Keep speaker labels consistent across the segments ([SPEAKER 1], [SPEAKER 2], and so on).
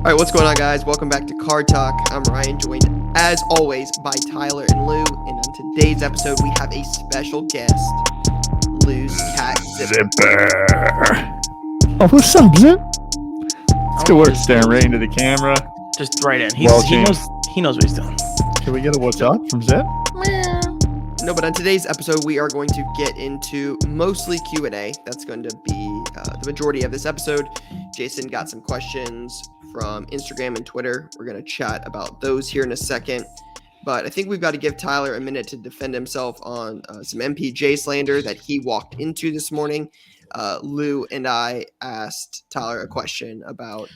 [SPEAKER 1] All right, what's going on, guys? Welcome back to Card Talk. I'm Ryan, joined as always by Tyler and Lou. And on today's episode, we have a special guest, Lou's cat Zipper.
[SPEAKER 2] Oh, what's up, Zip? It's good work staring right into the camera.
[SPEAKER 3] Just right in. He knows what he's doing.
[SPEAKER 2] Can we get a what's up from Zip?
[SPEAKER 1] No, but on today's episode, we are going to get into mostly Q&A. That's going to be the majority of this episode. Jason got some questions from Instagram and Twitter. We're going to chat about those here in a second. But I think we've got to give Tyler a minute to defend himself on some MPJ slander that he walked into this morning. Lou and I asked Tyler a question about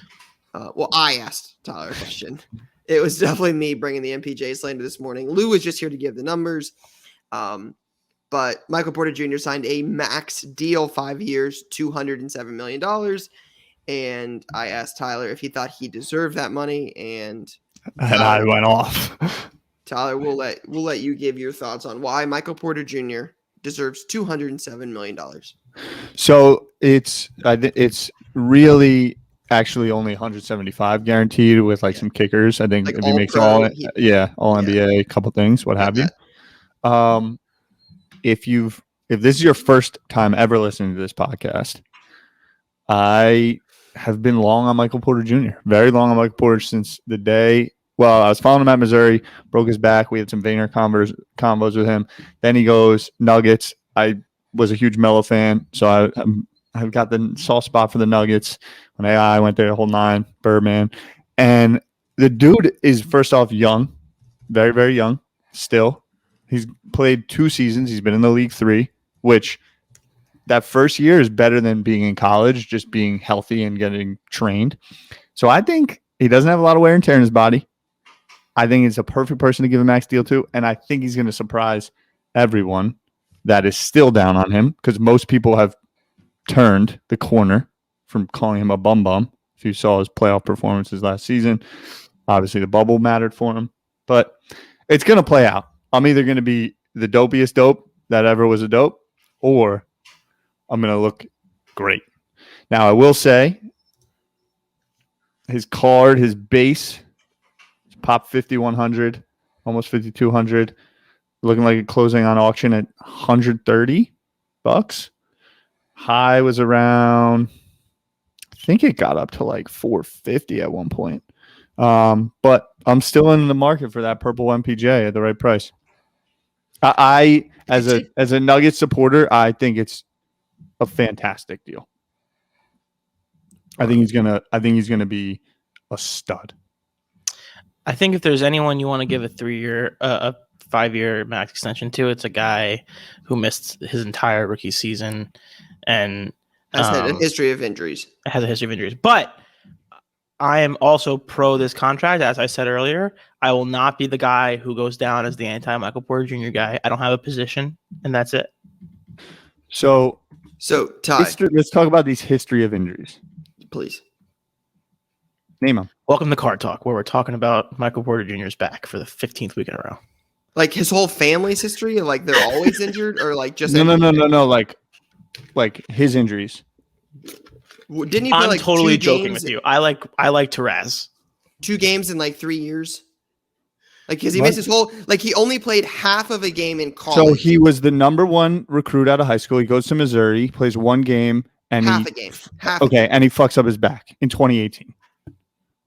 [SPEAKER 1] I asked Tyler a question. It was definitely me bringing the MPJ slander this morning. Lou was just here to give the numbers. But Michael Porter Jr. signed a max deal, 5 years, $207 million. And I asked Tyler if he thought he deserved that money. And
[SPEAKER 2] I went off.
[SPEAKER 1] Tyler, we'll let you give your thoughts on why Michael Porter Jr. deserves $207 million.
[SPEAKER 2] So it's really actually only 175 guaranteed with some kickers. I think if he makes all NBA, a couple things, what have you. If this is your first time ever listening to this podcast, I have been long on Michael Porter Jr. Very long on Michael Porter since the day. Well, I was following him at Missouri, broke his back. We had some Vayner combos with him. Then he goes Nuggets. I was a huge Melo fan, so I've got the soft spot for the Nuggets. When AI went there, the whole nine, Birdman. And the dude is, first off, young, very, very young still. He's played 2 seasons. He's been in the league 3, which that first year is better than being in college, just being healthy and getting trained. So I think he doesn't have a lot of wear and tear in his body. I think he's a perfect person to give a max deal to, and I think he's going to surprise everyone that is still down on him because most people have turned the corner from calling him a bum. If you saw his playoff performances last season, obviously the bubble mattered for him, but it's going to play out. I'm either going to be the dopiest dope that ever was a dope, or I'm going to look great. Now, I will say his card, his base, pop 5,100, almost 5,200, looking like a closing on auction at $130. High was around, I think it got up to like $450 at one point. But I'm still in the market for that purple MPJ at the right price. I as a Nuggets supporter, I think it's a fantastic deal. I think he's gonna be a stud.
[SPEAKER 3] I think if there's anyone you want to give a 5-year max extension to, it's a guy who missed his entire rookie season and
[SPEAKER 1] has had a history of injuries.
[SPEAKER 3] But I am also pro this contract. As I said earlier, I will not be the guy who goes down as the anti-Michael Porter Jr. guy. I don't have a position, and that's it.
[SPEAKER 2] So
[SPEAKER 1] Ty,
[SPEAKER 2] let's talk about these history of injuries.
[SPEAKER 1] Please.
[SPEAKER 2] Name them.
[SPEAKER 3] Welcome to Card Talk, where we're talking about Michael Porter Jr.'s back for the 15th week in a row.
[SPEAKER 1] Like his whole family's history? Like they're always injured? Or like just...
[SPEAKER 2] No. Like his injuries.
[SPEAKER 1] Didn't he play
[SPEAKER 3] I'm
[SPEAKER 1] like
[SPEAKER 3] totally
[SPEAKER 1] 2
[SPEAKER 3] joking
[SPEAKER 1] games?
[SPEAKER 3] with you. I like Therese.
[SPEAKER 1] 2 games in like 3 years? Like, because he missed his whole... Like, he only played half of a game in college.
[SPEAKER 2] So he was the number 1 recruit out of high school. He goes to Missouri, plays 1 game, and
[SPEAKER 1] half a game.
[SPEAKER 2] And he fucks up his back in 2018.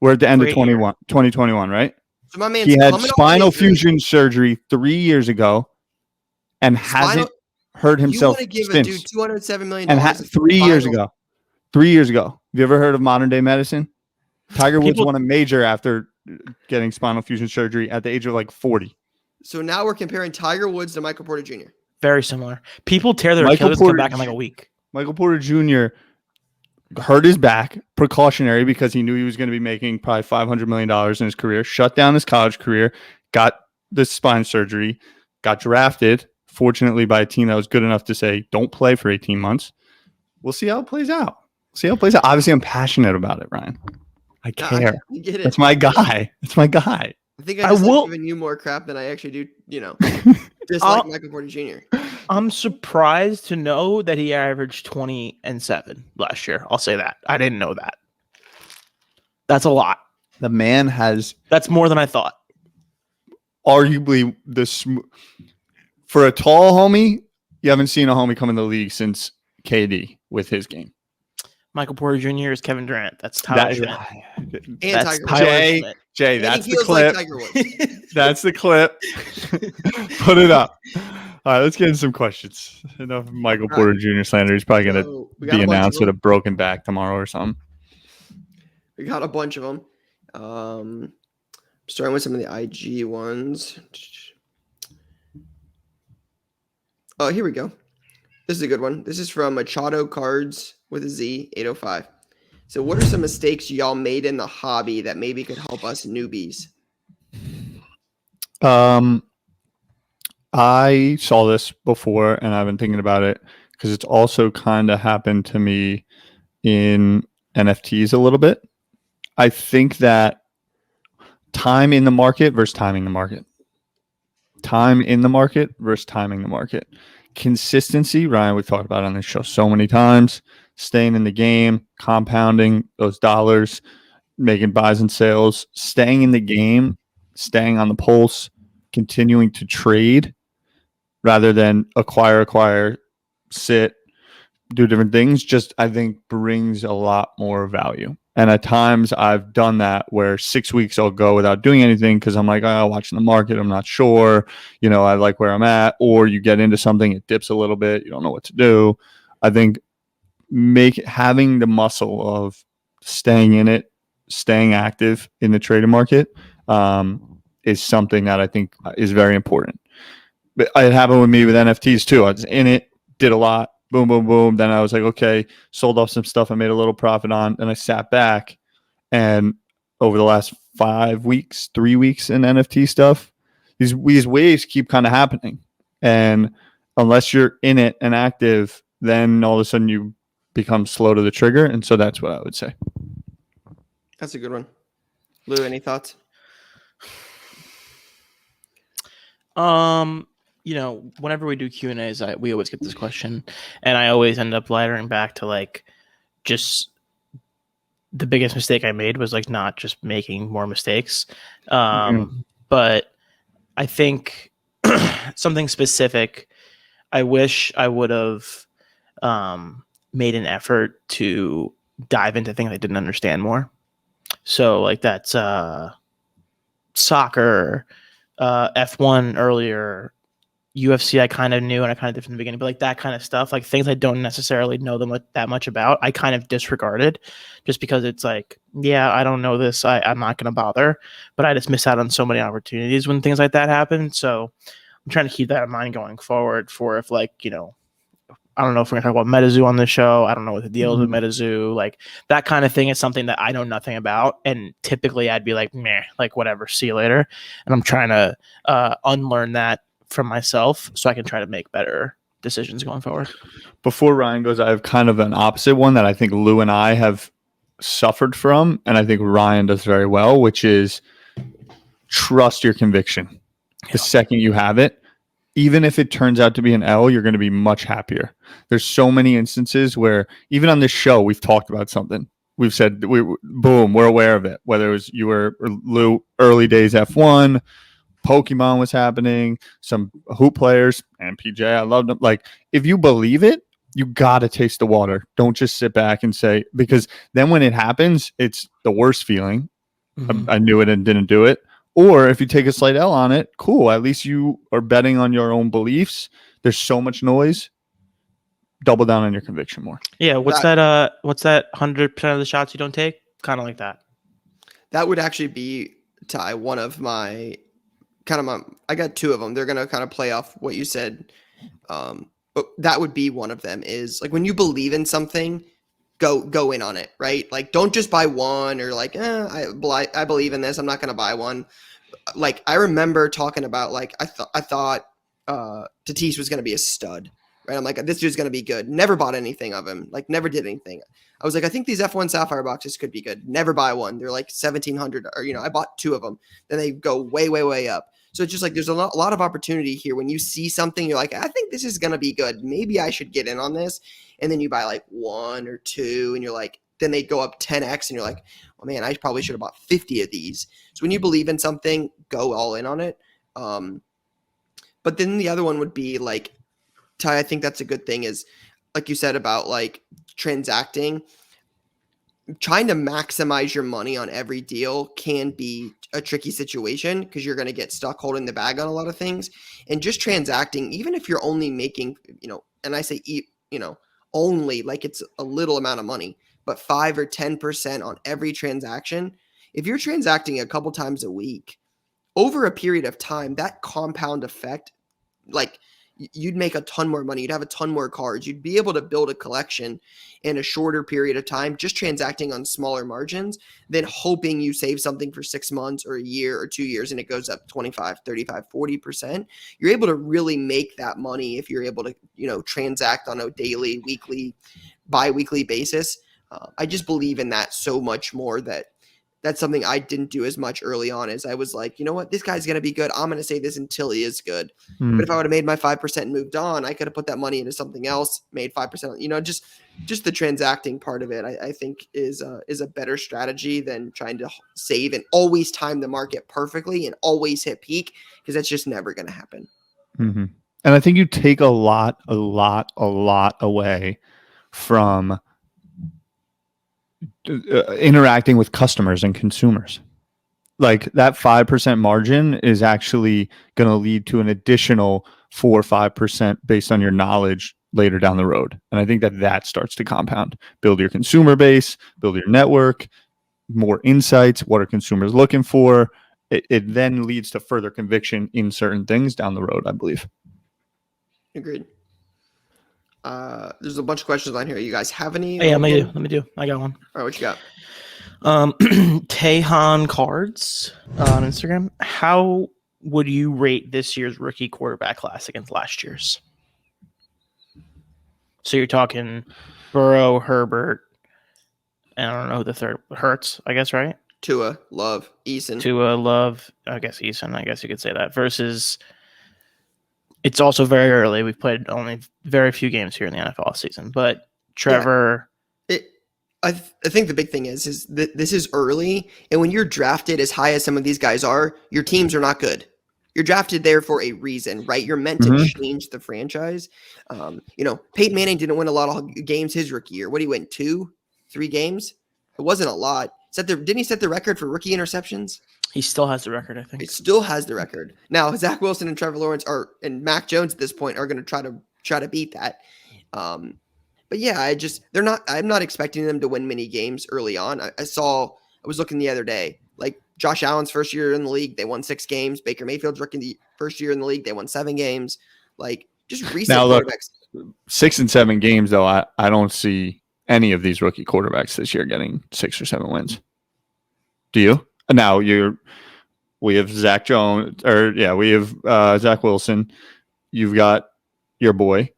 [SPEAKER 2] We're at the end of 2021, right?
[SPEAKER 1] So my man's
[SPEAKER 2] he had spinal fusion surgery 3 years ago and hasn't hurt himself.
[SPEAKER 1] You want to give
[SPEAKER 2] since.
[SPEAKER 1] a dude $207 million?
[SPEAKER 2] And 3 years ago. 3 years ago. Have you ever heard of modern day medicine? Tiger Woods won a major after getting spinal fusion surgery at the age of like 40.
[SPEAKER 1] So now we're comparing Tiger Woods to Michael Porter Jr.
[SPEAKER 3] Very similar. People tear their Achilles and come back in like a week.
[SPEAKER 2] Michael Porter Jr. hurt his back, precautionary, because he knew he was going to be making probably $500 million in his career, shut down his college career, got the spine surgery, got drafted, fortunately by a team that was good enough to say, don't play for 18 months. We'll see how it plays out. Obviously, I'm passionate about it, Ryan. I care.
[SPEAKER 1] I get it.
[SPEAKER 2] That's my guy.
[SPEAKER 1] I think I will giving you more crap than I actually do, just like Michael Porter Jr.
[SPEAKER 3] I'm surprised to know that he averaged 20 and 7 last year. I'll say that. I didn't know that. That's a lot.
[SPEAKER 2] The man has
[SPEAKER 3] That's more than I thought.
[SPEAKER 2] arguably for a tall homie. You haven't seen a homie come in the league since KD with his game.
[SPEAKER 3] Michael Porter Jr. is Kevin Durant. That's Tyler Schmidt.
[SPEAKER 1] And
[SPEAKER 3] That's
[SPEAKER 1] Tiger Woods.
[SPEAKER 3] Tyler
[SPEAKER 2] Jay,
[SPEAKER 3] Schmidt.
[SPEAKER 2] Jay,
[SPEAKER 1] And
[SPEAKER 2] that's
[SPEAKER 1] he
[SPEAKER 2] the
[SPEAKER 1] feels like
[SPEAKER 2] clip.
[SPEAKER 1] Tiger Woods.
[SPEAKER 2] That's the clip. Put it up. All right, let's get into some questions. Enough of Michael Porter Jr. slander. He's probably going
[SPEAKER 1] So, we
[SPEAKER 2] to
[SPEAKER 1] got
[SPEAKER 2] be
[SPEAKER 1] a bunch of
[SPEAKER 2] announced with a
[SPEAKER 1] them.
[SPEAKER 2] broken back tomorrow or something.
[SPEAKER 1] We got a bunch of them. Starting with some of the IG ones. Oh, here we go. This is a good one. This is from Machado Cards with a Z, 805. So what are some mistakes y'all made in the hobby that maybe could help us newbies?
[SPEAKER 2] I saw this before and I've been thinking about it because it's also kind of happened to me in NFTs a little bit. I think that time in the market versus timing the market. Time in the market versus timing the market. Consistency, Ryan, we've talked about on this show so many times. Staying in the game, compounding those dollars, making buys and sales, staying in the game, staying on the pulse, continuing to trade rather than acquire, sit, do different things, just I think brings a lot more value. And at times I've done that where 6 weeks I'll go without doing anything because I'm like, oh, watching the market, I'm not sure, I like where I'm at. Or you get into something, it dips a little bit, you don't know what to do. I think having the muscle of staying in it, staying active in the trading market is something that I think is very important. But it happened with me with NFTs too. I was in it, did a lot, boom, boom, boom. Then I was like, okay, sold off some stuff I made a little profit on. And I sat back, and over the last 5 weeks, 3 weeks in NFT stuff, these waves keep kind of happening. And unless you're in it and active, then all of a sudden you become slow to the trigger. And so that's what I would say.
[SPEAKER 1] That's a good one. Lou, any thoughts?
[SPEAKER 3] Whenever we do Q&As, we always get this question, and I always end up laddering back to like just the biggest mistake I made was like not just making more mistakes. But I think something specific, I wish I would have made an effort to dive into things I didn't understand more. So like that's soccer, F1 earlier, UFC I kind of knew and I kind of did from the beginning, but like that kind of stuff, like things I don't necessarily know that much about, I kind of disregarded just because it's like, yeah, I don't know this. I'm not going to bother, but I just miss out on so many opportunities when things like that happen. So I'm trying to keep that in mind going forward for if like, I don't know if we're going to talk about MetaZoo on the show. I don't know what the deal is with MetaZoo. Like that kind of thing is something that I know nothing about. And typically I'd be like, meh, like whatever, see you later. And I'm trying to unlearn that from myself so I can try to make better decisions going forward.
[SPEAKER 2] Before Ryan goes, I have kind of an opposite one that I think Lou and I have suffered from. And I think Ryan does very well, which is trust your conviction. The second you have it, even if it turns out to be an L, you're going to be much happier. There's so many instances where even on this show, we've talked about something. We've said, boom, we're aware of it. Whether it was you or Lou, early days F1, Pokemon was happening, some hoop players, and PJ, I loved them. Like, if you believe it, you got to taste the water. Don't just sit back and say, because then when it happens, it's the worst feeling. I knew it and didn't do it. Or if you take a slight L on it, cool. At least you are betting on your own beliefs. There's so much noise. Double down on your conviction more.
[SPEAKER 3] Yeah. What's that 100% of the shots you don't take? Kind of like that.
[SPEAKER 1] That would actually be, Ty, one of my I got two of them. They're going to kind of play off what you said. But that would be one of them is like when you believe in something, go in on it, right? Like don't just buy one or like, I believe in this, I'm not going to buy one. Like I remember talking about like I thought Tatis was going to be a stud, right? I'm like, this dude's going to be good. Never bought anything of him. Like never did anything. I was like, I think these F1 Sapphire boxes could be good. Never buy one. They're like 1,700 or, I bought two of them. Then they go way, way, way up. So it's just like there's a lot of opportunity here. When you see something, you're like, I think this is going to be good. Maybe I should get in on this. And then you buy like one or two and you're like, then they go up 10x and you're like, oh man, I probably should have bought 50 of these. So when you believe in something, go all in on it. But then the other one would be like, Ty, I think that's a good thing is, like you said about like transacting, trying to maximize your money on every deal can be a tricky situation because you're going to get stuck holding the bag on a lot of things. And just transacting, even if you're only making, and I say, only like it's a little amount of money, but 5 or 10% on every transaction. If you're transacting a couple times a week over a period of time, that compound effect, like you'd make a ton more money. You'd have a ton more cards. You'd be able to build a collection in a shorter period of time, just transacting on smaller margins than hoping you save something for 6 months or a year or 2 years and it goes up 25, 35, 40%. You're able to really make that money if you're able to, transact on a daily, weekly, bi-weekly basis. I just believe in that so much more that's something I didn't do as much early on as I was like, you know what, this guy's going to be good. I'm going to say this until he is good. But if I would have made my 5% and moved on, I could have put that money into something else, made 5%, just the transacting part of it, I think is a better strategy than trying to save and always time the market perfectly and always hit peak, because that's just never going to happen.
[SPEAKER 2] Mm-hmm. And I think you take a lot away from interacting with customers and consumers. Like that 5% margin is actually going to lead to an additional 4 or 5% based on your knowledge later down the road. And I think that starts to compound, build your consumer base, build your network, more insights. What are consumers looking for? It then leads to further conviction in certain things down the road, I believe.
[SPEAKER 1] Agreed. There's a bunch of questions on here. You guys have any?
[SPEAKER 3] Yeah, let me do. I got one.
[SPEAKER 1] All right, what you got?
[SPEAKER 3] Tejan Cards on Instagram. How would you rate this year's rookie quarterback class against last year's? So you're talking Burrow, Herbert, and I don't know who the third, Hurts, I guess, right?
[SPEAKER 1] Tua, Love, Eason.
[SPEAKER 3] Tua, Love, I guess Eason, I guess you could say that. Versus, it's also very early. We've played only very few games here in the NFL season, but Trevor.
[SPEAKER 1] Yeah, I think the big thing is that this is early, and when you're drafted as high as some of these guys are, your teams are not good. You're drafted there for a reason, right? You're meant to change the franchise. Peyton Manning didn't win a lot of games his rookie year. What did he win? 2, 3 games? It wasn't a lot. Didn't he set the record for rookie interceptions?
[SPEAKER 3] He still has the record, I think.
[SPEAKER 1] He still has the record. Now, Zach Wilson and Trevor Lawrence and Mac Jones at this point are going to try to beat that. But yeah, I'm not expecting them to win many games early on. I was looking the other day, like Josh Allen's first year in the league, they won 6 games. Baker Mayfield's first year in the league, they won 7 games. Like just recent quarterbacks.
[SPEAKER 2] 6 and 7 games though. I don't see any of these rookie quarterbacks this year getting 6 or 7 wins. Do you? Now we have Zach Jones, we have Zach Wilson. You've got your boy.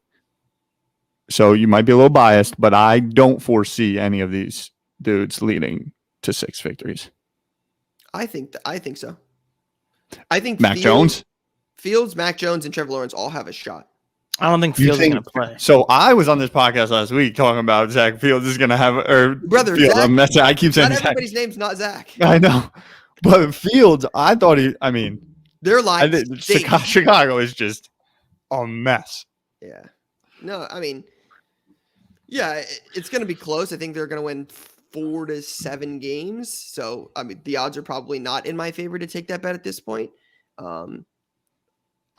[SPEAKER 2] So you might be a little biased, but I don't foresee any of these dudes leading to 6 victories.
[SPEAKER 1] I think so. I think
[SPEAKER 2] Mac Jones,
[SPEAKER 1] Mac Jones, and Trevor Lawrence all have a shot.
[SPEAKER 3] I don't think Fields is going to play.
[SPEAKER 2] So I was on this podcast last week talking about Zach Fields is going to have,
[SPEAKER 1] brother.
[SPEAKER 2] Fields, I keep saying
[SPEAKER 1] not
[SPEAKER 2] Zach.
[SPEAKER 1] Everybody's name's not Zach.
[SPEAKER 2] I know, but Fields, I thought
[SPEAKER 1] their line.
[SPEAKER 2] Chicago is just a mess.
[SPEAKER 1] Yeah. No, yeah, it's going to be close. I think they're going to win 4 to 7 games. So, the odds are probably not in my favor to take that bet at this point. I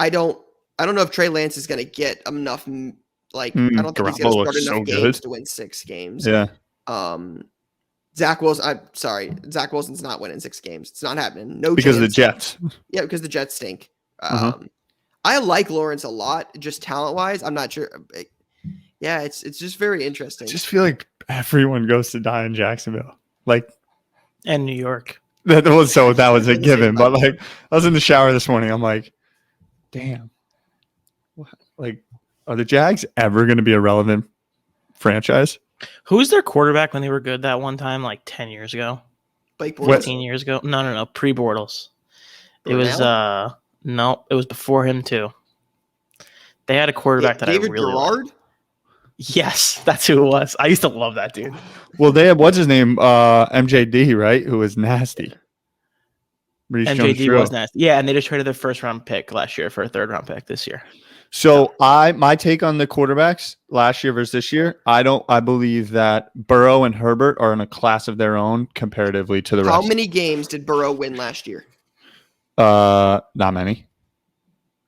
[SPEAKER 1] don't know if Trey Lance is going to get enough. I don't think he's going to start enough games to win 6 games.
[SPEAKER 2] Yeah.
[SPEAKER 1] Zach Wilson's not winning 6 games. It's not happening. No,
[SPEAKER 2] because
[SPEAKER 1] chance.
[SPEAKER 2] of the Jets.
[SPEAKER 1] Yeah, because the Jets stink. I like Lawrence a lot, just talent wise. I'm not sure. Yeah, it's just very interesting.
[SPEAKER 2] I just feel like everyone goes to die in Jacksonville,
[SPEAKER 3] and New York.
[SPEAKER 2] That was a given. But I was in the shower this morning. I'm like, damn. Are the Jags ever going to be a relevant franchise?
[SPEAKER 3] Who was their quarterback when they were good that one time, 10 years ago?
[SPEAKER 1] Blake Bortles?
[SPEAKER 3] 15 years ago? No. Pre-Bortles. It was no, it was before him too. They had a quarterback that
[SPEAKER 1] David
[SPEAKER 3] I really
[SPEAKER 1] Garrard?
[SPEAKER 3] liked. Yes, that's who it was. I used to love that dude.
[SPEAKER 2] Well, they have what's his name, MJD, right? Who was nasty. Reese
[SPEAKER 3] MJD
[SPEAKER 2] Jones-Drew.
[SPEAKER 3] was nasty. Yeah, and they just traded their first round pick last year for a third round pick this year.
[SPEAKER 2] So my take on the quarterbacks last year versus this year, I believe that Burrow and Herbert are in a class of their own comparatively to the rest.
[SPEAKER 1] How many games did Burrow win last year?
[SPEAKER 2] Not many.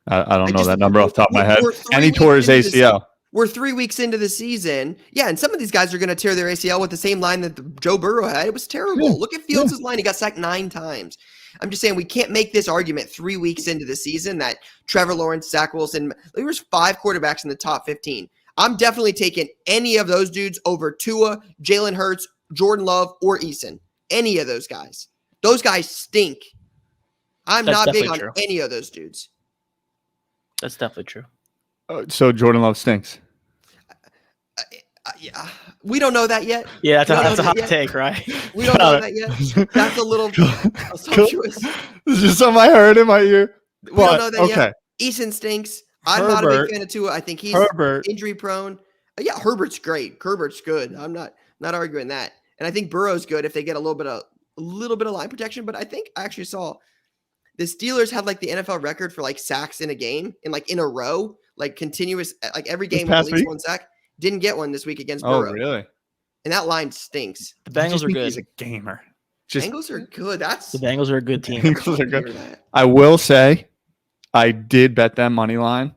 [SPEAKER 2] I don't know that number off the top of my head. And he tore his ACL.
[SPEAKER 1] We're 3 weeks into the season. Yeah, and some of these guys are going to tear their ACL with the same line that Joe Burrow had. It was terrible.
[SPEAKER 2] Yeah.
[SPEAKER 1] Look at Fields' line. He got sacked 9 times. I'm just saying we can't make this argument 3 weeks into the season that Trevor Lawrence, Zach Wilson, there was 5 quarterbacks in the top 15. I'm definitely taking any of those dudes over Tua, Jalen Hurts, Jordan Love, or Eason. Any of those guys. Those guys stink. I'm
[SPEAKER 3] That's
[SPEAKER 1] not big
[SPEAKER 3] definitely
[SPEAKER 1] on
[SPEAKER 3] true.
[SPEAKER 1] any of those dudes.
[SPEAKER 3] That's definitely true.
[SPEAKER 2] So Jordan Love stinks.
[SPEAKER 1] Yeah, we don't know that yet.
[SPEAKER 3] Yeah, that's
[SPEAKER 1] We
[SPEAKER 3] a
[SPEAKER 1] don't know
[SPEAKER 3] hot
[SPEAKER 1] that yet.
[SPEAKER 3] take, right?
[SPEAKER 1] We don't know that yet. That's a little assumptuous.
[SPEAKER 2] This is something I heard in my ear.
[SPEAKER 1] We don't know that
[SPEAKER 2] Okay.
[SPEAKER 1] yet. Eason stinks. I'm not a
[SPEAKER 2] Herbert.
[SPEAKER 1] big fan of Tua. I think he's
[SPEAKER 2] Herbert.
[SPEAKER 1] injury prone. Yeah, Herbert's great. Herbert's good. I'm not arguing that. And I think Burrow's good if they get a little bit of line protection. But I think I actually saw the Steelers had like the NFL record for like sacks in a game in a row, like continuous, like every game with at
[SPEAKER 2] past
[SPEAKER 1] least
[SPEAKER 2] week?
[SPEAKER 1] 1 sack. Didn't get one this week against
[SPEAKER 2] Oh,
[SPEAKER 1] Burrow.
[SPEAKER 2] really?
[SPEAKER 1] And that line stinks.
[SPEAKER 3] The Bengals are good.
[SPEAKER 2] He's a gamer.
[SPEAKER 1] Bengals are good. That's
[SPEAKER 3] The Bengals are a good team.
[SPEAKER 2] Bengals are
[SPEAKER 1] hear
[SPEAKER 2] good.
[SPEAKER 1] that.
[SPEAKER 2] I will say, I did bet them money line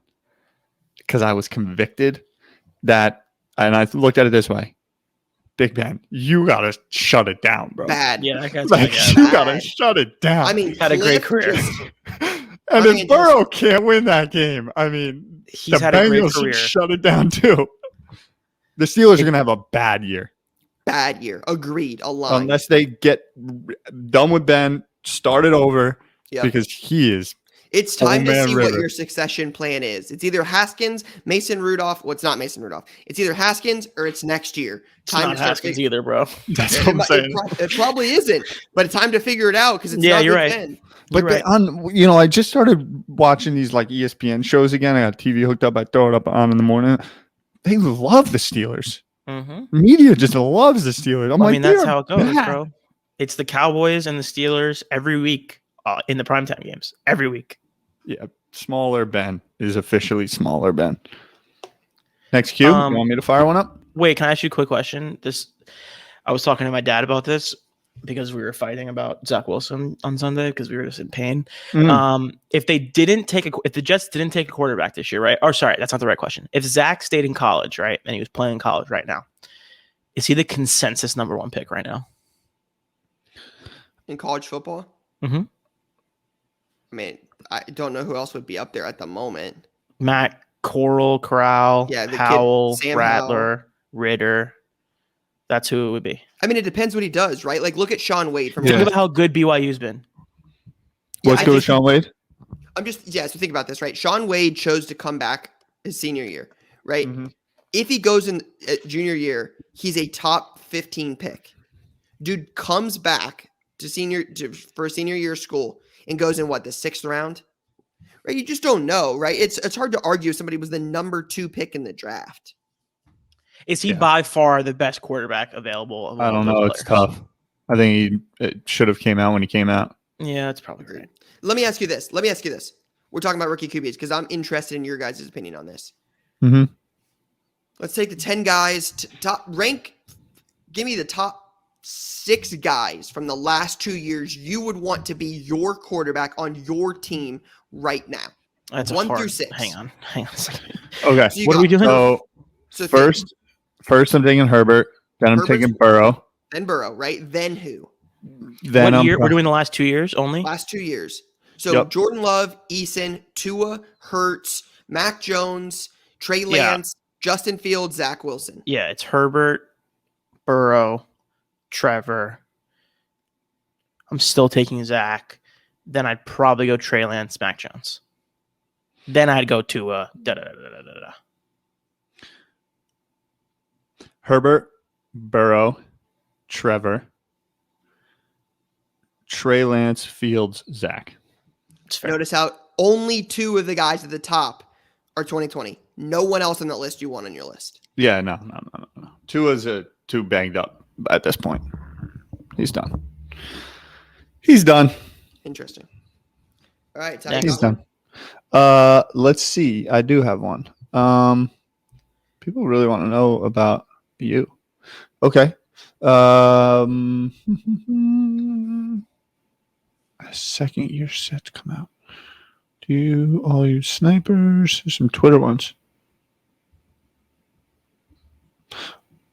[SPEAKER 2] because I was convicted that, and I looked at it this way: Big Ben, you gotta shut it down, bro.
[SPEAKER 1] Bad.
[SPEAKER 3] Yeah, that guy's
[SPEAKER 2] Like,
[SPEAKER 3] bad.
[SPEAKER 2] you gotta
[SPEAKER 1] Bad.
[SPEAKER 2] shut it down.
[SPEAKER 1] I mean,
[SPEAKER 3] Had a great
[SPEAKER 1] Cliff
[SPEAKER 3] career.
[SPEAKER 1] just-
[SPEAKER 2] and
[SPEAKER 1] I mean,
[SPEAKER 2] if Burrow can't win that game, I mean,
[SPEAKER 3] He's
[SPEAKER 2] the
[SPEAKER 3] had a great
[SPEAKER 2] Bengals should
[SPEAKER 3] career.
[SPEAKER 2] shut it down too. The Steelers are gonna have a bad year
[SPEAKER 1] bad year. Agreed. Aligned.
[SPEAKER 2] unless they get done with Ben, start it over,
[SPEAKER 1] Yep.
[SPEAKER 2] because he is.
[SPEAKER 1] It's time to
[SPEAKER 2] Man
[SPEAKER 1] see what
[SPEAKER 2] River.
[SPEAKER 1] your succession plan is. It's either Haskins, Mason Rudolph. Well, it's not Mason Rudolph. It's either Haskins or it's next year.
[SPEAKER 3] It's
[SPEAKER 1] Time
[SPEAKER 3] not
[SPEAKER 1] to start
[SPEAKER 3] Haskins
[SPEAKER 1] figuring.
[SPEAKER 3] either, bro.
[SPEAKER 2] That's what I'm saying.
[SPEAKER 1] It probably isn't, but it's time to figure it out because it's
[SPEAKER 3] Yeah,
[SPEAKER 1] not
[SPEAKER 3] you're
[SPEAKER 1] Big
[SPEAKER 3] right.
[SPEAKER 1] Ben.
[SPEAKER 2] But
[SPEAKER 3] You're right.
[SPEAKER 2] I just started watching these like ESPN shows again. I got TV hooked up. I throw it up on in the morning. They love the Steelers.
[SPEAKER 3] Mm-hmm.
[SPEAKER 2] Media just loves the Steelers. I'm
[SPEAKER 3] I
[SPEAKER 2] like,
[SPEAKER 3] mean, that's
[SPEAKER 2] "They are
[SPEAKER 3] how it goes,
[SPEAKER 2] bad."
[SPEAKER 3] bro. It's the Cowboys and the Steelers every week in the primetime games. Every week.
[SPEAKER 2] Yeah, smaller Ben is officially smaller Ben. Next cue. You want me to fire one up?
[SPEAKER 3] Wait, can I ask you a quick question? I was talking to my dad about this because we were fighting about Zach Wilson on Sunday because we were just in pain. If the Jets didn't take a quarterback this year, right? Or sorry, that's not the right question. If Zach stayed in college, right, and he was playing in college right now, is he the consensus number 1 pick right now?
[SPEAKER 1] In college football,
[SPEAKER 3] Mm-hmm.
[SPEAKER 1] I mean, I don't know who else would be up there at the moment.
[SPEAKER 3] Matt Corral,
[SPEAKER 1] Yeah, the kid,
[SPEAKER 3] Howell,
[SPEAKER 1] Sam
[SPEAKER 3] Rattler, Ritter. That's who it would be.
[SPEAKER 1] I mean, it depends what he does, right? Like, look at Sean Wade from.
[SPEAKER 2] Yeah.
[SPEAKER 3] Think about how good BYU's been.
[SPEAKER 2] Let's go with Sean Wade.
[SPEAKER 1] So think about this, right? Sean Wade chose to come back his senior year, right?
[SPEAKER 2] Mhm.
[SPEAKER 1] If he goes in junior year, he's a top 15 pick. Dude comes back for a senior year of school and goes in the 6th round, right? You just don't know, right? It's hard to argue if somebody was the number 2 pick in the draft.
[SPEAKER 3] Is he
[SPEAKER 2] Yeah.
[SPEAKER 3] by far the best quarterback available? Of
[SPEAKER 2] I
[SPEAKER 3] all
[SPEAKER 2] don't
[SPEAKER 3] those
[SPEAKER 2] know. It's
[SPEAKER 3] players?
[SPEAKER 2] tough. I think it should have came out when he came out.
[SPEAKER 3] Yeah, that's probably great.
[SPEAKER 1] Let me ask you this. We're talking about rookie QBs because I'm interested in your guys' opinion on this.
[SPEAKER 2] Mm-hmm.
[SPEAKER 1] Let's take the 10 guys top rank. Give me the top 6 guys from the last 2 years you would want to be your quarterback on your team right now.
[SPEAKER 3] That's
[SPEAKER 1] 1
[SPEAKER 3] hard.
[SPEAKER 1] through 6.
[SPEAKER 3] Hang on a second.
[SPEAKER 2] Okay.
[SPEAKER 1] So you
[SPEAKER 3] What are we doing?
[SPEAKER 2] So
[SPEAKER 1] So
[SPEAKER 2] first I'm taking Herbert. Then I'm
[SPEAKER 1] Herbert's-
[SPEAKER 2] taking Burrow.
[SPEAKER 1] then Burrow, right? Then who?
[SPEAKER 2] Then
[SPEAKER 3] What
[SPEAKER 2] I'm
[SPEAKER 3] year? We're doing the last 2 years only.
[SPEAKER 1] Last 2 years. So
[SPEAKER 2] Yep.
[SPEAKER 1] Jordan Love, Eason, Tua, Hurts, Mac Jones, Trey
[SPEAKER 3] Yeah.
[SPEAKER 1] Lance, Justin Fields, Zach Wilson.
[SPEAKER 3] Yeah, it's Herbert, Burrow, Trevor. I'm still taking Zach. Then I'd probably go Trey Lance, Mac Jones. Then I'd go to
[SPEAKER 2] Herbert, Burrow, Trevor, Trey Lance, Fields, Zach.
[SPEAKER 3] It's fair.
[SPEAKER 1] Notice how only 2 of the guys at the top are 2020. No one else on that list you want on your list.
[SPEAKER 2] Yeah, no. Tua's too banged up at this point. He's done.
[SPEAKER 1] Interesting. All right, Ty,
[SPEAKER 3] Yeah,
[SPEAKER 1] you
[SPEAKER 2] He's
[SPEAKER 1] got one?
[SPEAKER 2] done. Let's see. I do have one. People really want to know about you. Okay. Second year set to come out. Do you all use snipers? There's some Twitter ones.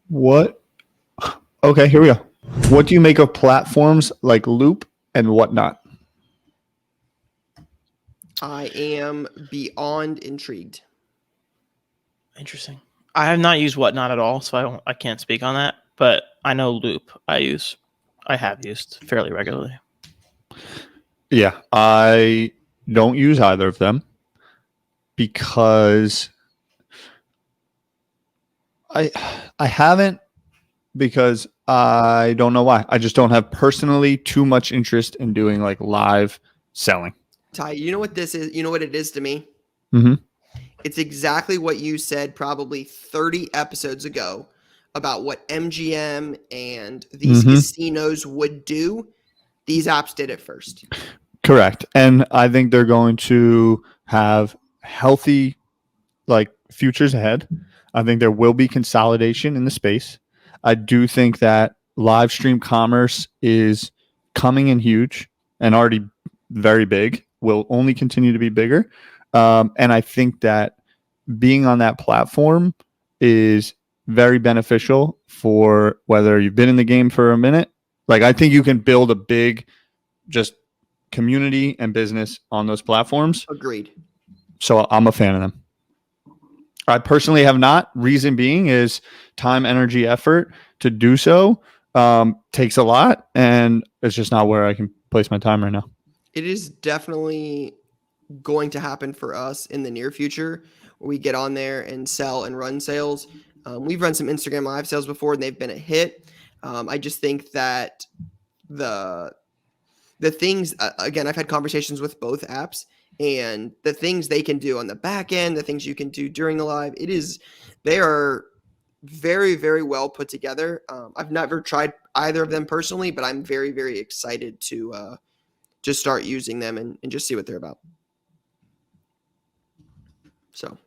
[SPEAKER 2] What? Okay, here we go. What do you make of platforms like Loupe and Whatnot?
[SPEAKER 1] I am beyond intrigued.
[SPEAKER 3] Interesting. I have not used Whatnot at all, so I can't speak on that. But I know Loupe. I have used fairly regularly.
[SPEAKER 2] Yeah, I don't use either of them because I haven't, because I don't know why. I just don't have personally too much interest in doing like live selling.
[SPEAKER 1] Ty, you know what this is? You know what it is to me?
[SPEAKER 2] Mm-hmm.
[SPEAKER 1] It's exactly what you said probably 30 episodes ago about what MGM and these casinos would do. These apps did it first.
[SPEAKER 2] Correct. And I think they're going to have healthy like futures ahead. I think there will be consolidation in the space. I do think that live stream commerce is coming in huge and already very big, will only continue to be bigger. And I think that being on that platform is very beneficial for whether you've been in the game for a minute. Like, I think you can build a big just community and business on those platforms.
[SPEAKER 1] Agreed.
[SPEAKER 2] So I'm a fan of them. I personally have not. Reason being is time, energy, effort to do so takes a lot, and it's just not where I can place my time right now.
[SPEAKER 1] It is definitely going to happen for us in the near future, where we get on there and sell and run sales. We've run some Instagram live sales before, and they've been a hit. I just think that the things, again, I've had conversations with both apps, and the things they can do on the back end, the things you can do during the live, they are very, very well put together. I've never tried either of them personally, but I'm very, very excited to just start using them and just see what they're about. So,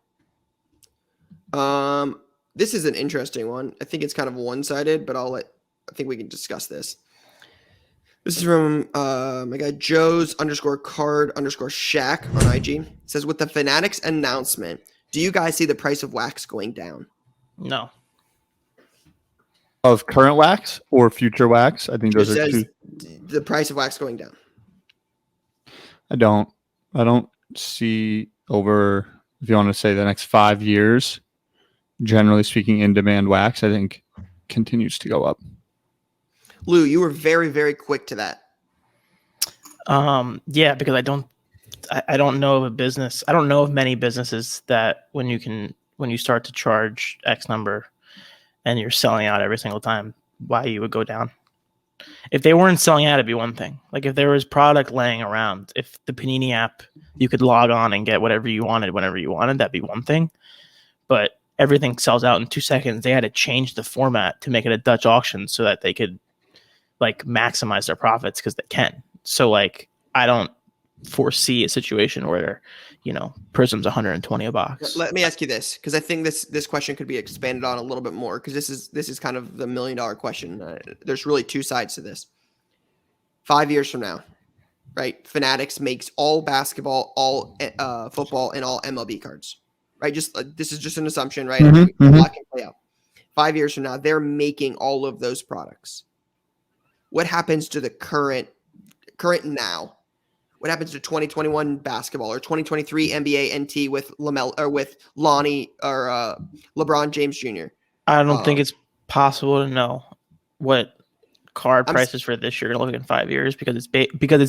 [SPEAKER 1] this is an interesting one. I think it's kind of one-sided, but I think we can discuss this. This is from my guy Joe's _card_Shack on IG. It says, with the Fanatics announcement, do you guys see the price of wax going down?
[SPEAKER 3] No.
[SPEAKER 2] Of current wax or future wax? I think those
[SPEAKER 1] It
[SPEAKER 2] are
[SPEAKER 1] says
[SPEAKER 2] two.
[SPEAKER 1] the price of wax going down.
[SPEAKER 2] I don't see over, if you want to say the next 5 years, generally speaking, in demand wax, I think continues to go up.
[SPEAKER 1] Lou, you were very, very quick to that.
[SPEAKER 3] Yeah, because I don't know of a business. I don't know of many businesses that when you start to charge X number and you're selling out every single time, why you would go down. If they weren't selling out, it'd be one thing. Like if there was product laying around, if the Panini app, you could log on and get whatever you wanted, whenever you wanted, that'd be one thing. But everything sells out in 2 seconds. They had to change the format to make it a Dutch auction so that they could like maximize their profits, because they can. So like, I don't foresee a situation where, Prism's 120 a box.
[SPEAKER 1] Let me ask you this, because I think this question could be expanded on a little bit more, because this is kind of the $1 million question. There's really two sides to this. 5 years from now, right? Fanatics makes all basketball, all football, and all MLB cards, right? This is just an assumption, right? A lot can play out. 5 years from now, they're making all of those products. What happens to the current now? What happens to 2021 basketball or 2023 NBA NT with with Lonnie or LeBron James Jr.?
[SPEAKER 3] I don't think it's possible to know what card prices for this year are looking in 5 years, because it's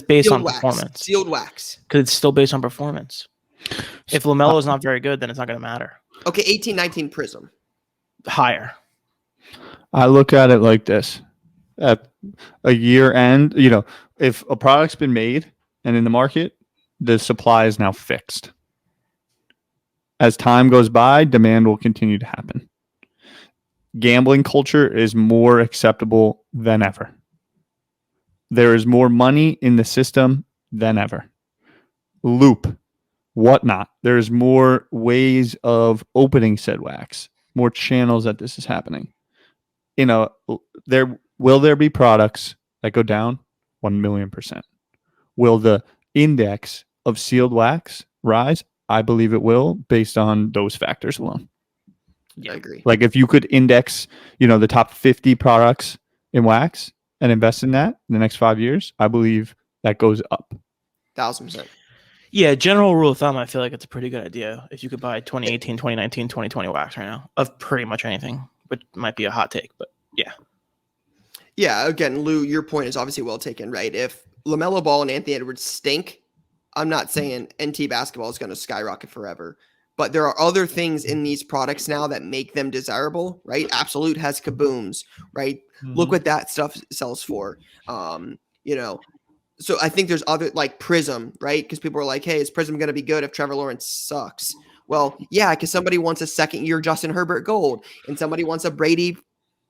[SPEAKER 3] based on performance.
[SPEAKER 1] Sealed wax.
[SPEAKER 3] Because it's still based on performance. If LaMelo is not very good, then it's not going to matter.
[SPEAKER 1] Okay, 18-19 Prism.
[SPEAKER 3] Higher.
[SPEAKER 2] I look at it like this. At a year end, if a product's been made and in the market, the supply is now fixed. as time goes by, demand will continue to happen. Gambling culture is more acceptable than ever. There is more money in the system than ever. Loupe Whatnot. There's more ways of opening said wax, more channels that this is happening. Will there be products that go down? 1,000,000%. Will the index of sealed wax rise? I believe it will, based on those factors alone.
[SPEAKER 1] I agree.
[SPEAKER 2] Like if you could index, the top 50 products in wax and invest in that in the next 5 years, I believe that goes up.
[SPEAKER 1] 1,000%.
[SPEAKER 3] Yeah, general rule of thumb, I feel like it's a pretty good idea if you could buy 2018, 2019, 2020 wax right now of pretty much anything, which might be a hot take, but yeah.
[SPEAKER 1] Yeah, again, Lou, your point is obviously well taken, right? If LaMelo Ball and Anthony Edwards stink, I'm not saying NT basketball is going to skyrocket forever, but there are other things in these products now that make them desirable, right? Absolute has kabooms, right? Mm-hmm. Look what that stuff sells for. So I think there's other like Prism, right? Because people are like, hey, is Prism going to be good if Trevor Lawrence sucks? Well, yeah, because somebody wants a second-year Justin Herbert gold and somebody wants a Brady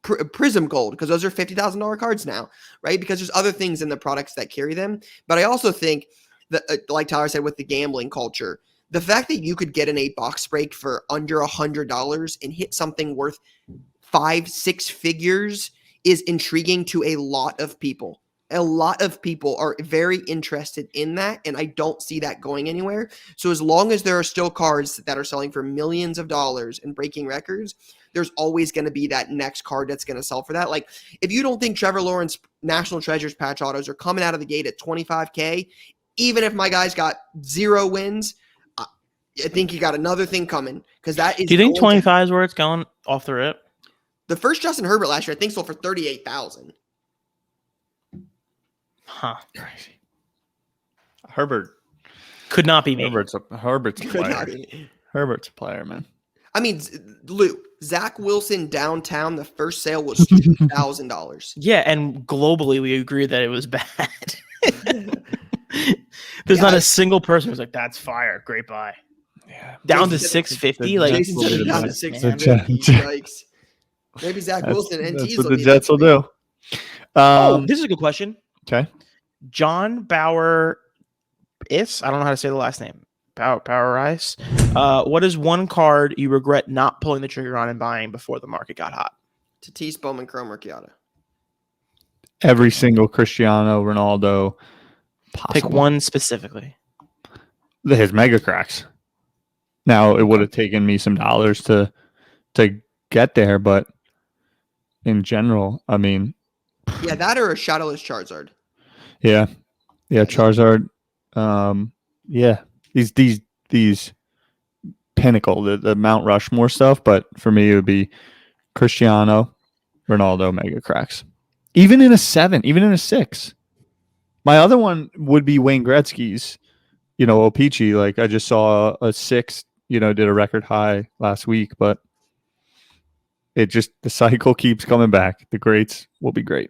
[SPEAKER 1] Prism gold because those are $50,000 cards now, right? Because there's other things in the products that carry them. But I also think that, like Tyler said, with the gambling culture, the fact that you could get an 8-box break for under $100 and hit something worth 5-6 figures is intriguing to a lot of people. A lot of people are very interested in that, and I don't see that going anywhere. So as long as there are still cards that are selling for millions of dollars and breaking records, there's always going to be that next card that's going to sell for that. Like, if you don't think Trevor Lawrence National Treasures patch autos are coming out of the gate at $25K, even if my guy's got 0 wins, I think you got another thing coming because that is.
[SPEAKER 3] Do you think 25 is where it's going off the rip?
[SPEAKER 1] The first Justin Herbert last year, I think, sold for $38,000.
[SPEAKER 3] Huh.
[SPEAKER 2] Crazy. Herbert
[SPEAKER 3] could not be me.
[SPEAKER 2] Herbert's a player. Herbert's a player, man.
[SPEAKER 1] I mean, Lou, Zach Wilson downtown, the first sale was $2,000.
[SPEAKER 3] Yeah, and globally we agree that it was bad. There's not a single person who's like, that's fire, great buy.
[SPEAKER 2] Yeah.
[SPEAKER 3] Down to 650. Like
[SPEAKER 1] Jason said down to 650. Yikes. Maybe Zach Wilson and
[SPEAKER 2] That's what the Jets will do.
[SPEAKER 3] This is a good question.
[SPEAKER 2] Okay.
[SPEAKER 3] John Bauer I don't know how to say the last name. Bauer Rice. What is one card you regret not pulling the trigger on and buying before the market got hot?
[SPEAKER 1] Tatis, Bowman, Chrome, Ricciardo.
[SPEAKER 2] Every single Cristiano Ronaldo possible.
[SPEAKER 3] Pick one specifically.
[SPEAKER 2] His mega cracks. Now, it would have taken me some dollars to get there, but in general, I mean.
[SPEAKER 1] Yeah, that or a Shadowless Charizard.
[SPEAKER 2] Yeah, Charizard. Yeah, these pinnacle, the Mount Rushmore stuff. But for me, it would be Cristiano Ronaldo mega cracks. Even in a 7, even in a 6. My other one would be Wayne Gretzky's. O-Pee-Chee. Like I just saw a 6. Did a record high last week, but the cycle keeps coming back. The greats will be great.